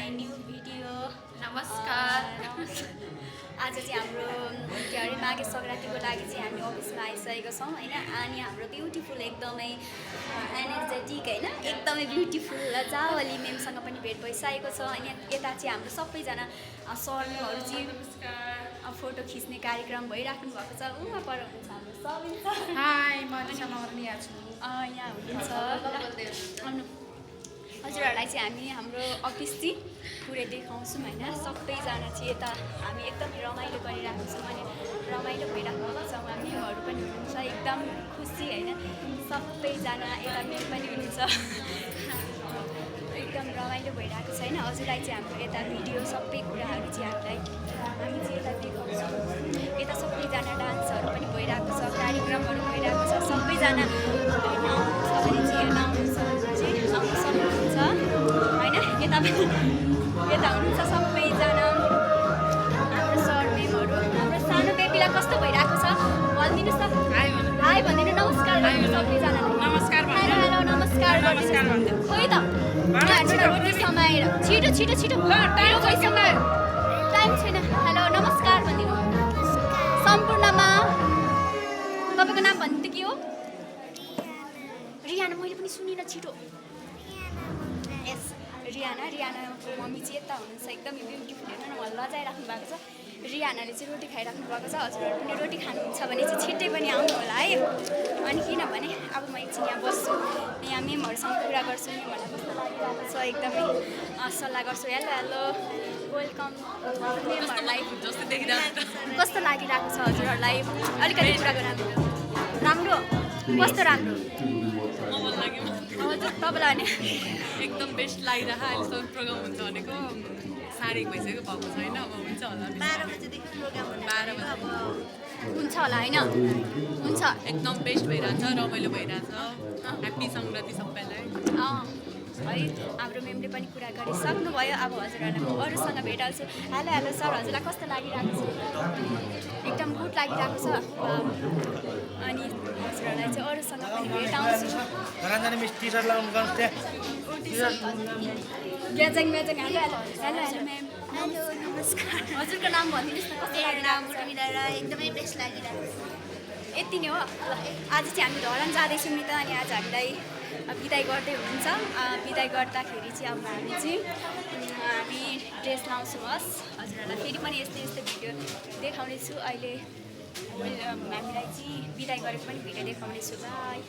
My new video. नमस्कार। आज चाहिँ हाम्रो के अरे माघे सङ्क्रान्तिको लागि चाहिँ हामी अफिसमा आइसकेको छौँ होइन। अनि हाम्रो ब्युटिफुल एकदमै एनर्जेटिक होइन एकदमै ब्युटिफुल जावली मेमसँग पनि भेट भइसकेको छ। अनि यता चाहिँ हाम्रो सबैजना सरहरू चाहिँ फोटो खिच्ने कार्यक्रम भइराख्नु भएको छ। उहाँ पर हुनुहुन्छ हाम्रो सबिन सर। हाई, म दिशा मगर्नी यहाँ छु। यहाँ हुनुहुन्छ हजुरहरूलाई चाहिँ हामी हाम्रो अफिस चाहिँ पुरै देखाउँछौँ होइन। सबैजना चाहिँ यता हामी एकदम रमाइलो गरिरहेको छौँ अनि रमाइलो भइरहेको छ। उहाँ मेमहरू पनि हुनुहुन्छ एकदम खुसी होइन। सबैजना यता मेम पनि हुनुहुन्छ एकदम रमाइलो भइरहेको छ होइन। हजुरलाई चाहिँ हाम्रो यता भिडियो सबै कुराहरू चाहिँ हामी चाहिँ यता देखाउँछौँ। यता सबैजना डान्सहरू पनि भइरहेको छ, कार्यक्रमहरू भइरहेको छ। सबैजना भेट्न आउनुहुन्छ भने चाहिँ हेर्न आउनुहुन्छ चाहिँ आउनु सक्नुहुन्छ होइन। यता हुनुहुन्छ सबैजना हाम्रो सर मेमहरू। हाम्रो सानो बेबीलाई कस्तो भइरहेको छ भनिदिनुहोस् त। हाई भनिदिनु, नमस्कार गर्नु सबैजनालाई। नमस्कार भन्नु। हेलो नमस्कार गर्नु। खोइ त रोटी समाएर छिटो छिटो छिटो टाइम छैन। हेलो नमस्कार भनिदिनु। सम्पूर्णमा तपाईँको नाम भन्नु के हो? रियाना। मैले पनि सुनिनँ, छिटो। यस रियानाको मम्मी चाहिँ यता हुनुहुन्छ एकदमै ब्युटिफुल हेर्नु न, उहाँ लजाइराख्नु भएको छ। रियानाले चाहिँ रोटी खाइराख्नु भएको छ। हजुरहरू पनि रोटी खानुहुन्छ भने चाहिँ छिट्टै पनि आउनु होला है। अनि किनभने अब म एकछिन यहाँ बस्छु, यहाँ मेमहरूसँग कुरा गर्छु। मेमहरूलाई कस्तो लागिरहेको छ एकदमै सल्लाह गर्छु। हेलो हेलो वेलकम मेमहरूलाई। कस्तो लागिरहेको छ हजुरहरूलाई? अलिकति कुरा गरौँ। राम्रो? कस्तो राम्रो? हजुर तपाईँलाई भने एकदम बेस्ट लागिरहेको अहिलेसम्म प्रोग्राम हुन्छ भनेको 1:30 भइसक्यो, भएको छैन। अब हुन्छ होला 12 बजेदेखि प्रोग्राम हुने 12 बजे अब हुन्छ होला होइन? हुन्छ एकदम बेस्ट भइरहेछ, रमाइलो भइरहेछ। ह्याप्पी सङ्क्रान्ति सबैलाई। है हाम्रो मेमले पनि कुरा गरिसक्नुभयो। अब हजुरहरूलाई म अरूसँग भेटाउँछु। हेलो हेलो सर, हजुरलाई कस्तो लागिरहेको छ? एकदम गुड लागिरहेको छ। अनि हजुरहरूलाई चाहिँ अरूसँग पनि भेटाउँछु। ग्याजङ म्याजङ। Hello hello hello hello ma'am. Hello नमस्कार। हजुरको नाम भनिदिनुहोस् न, कस्तो मेरो नाम लागिरहेको छ? मिलाएर एकदमै बेस्ट लागिरहेको छ। यति नै हो। ल आज चाहिँ हामी धरान जाँदैछौँ नि त। अनि आज हामीलाई बिदाई गर्दै हुनुहुन्छ। बिदाई गर्दाखेरि चाहिँ अब हामी ड्रेस लाउँछौँ। हस् हजुरहरूलाई फेरि पनि यस्तै यस्तै भिडियो देखाउनेछु। अहिले हामीलाई चाहिँ बिदाई गरेको पनि भिडियो देखाउनेछु। बाई।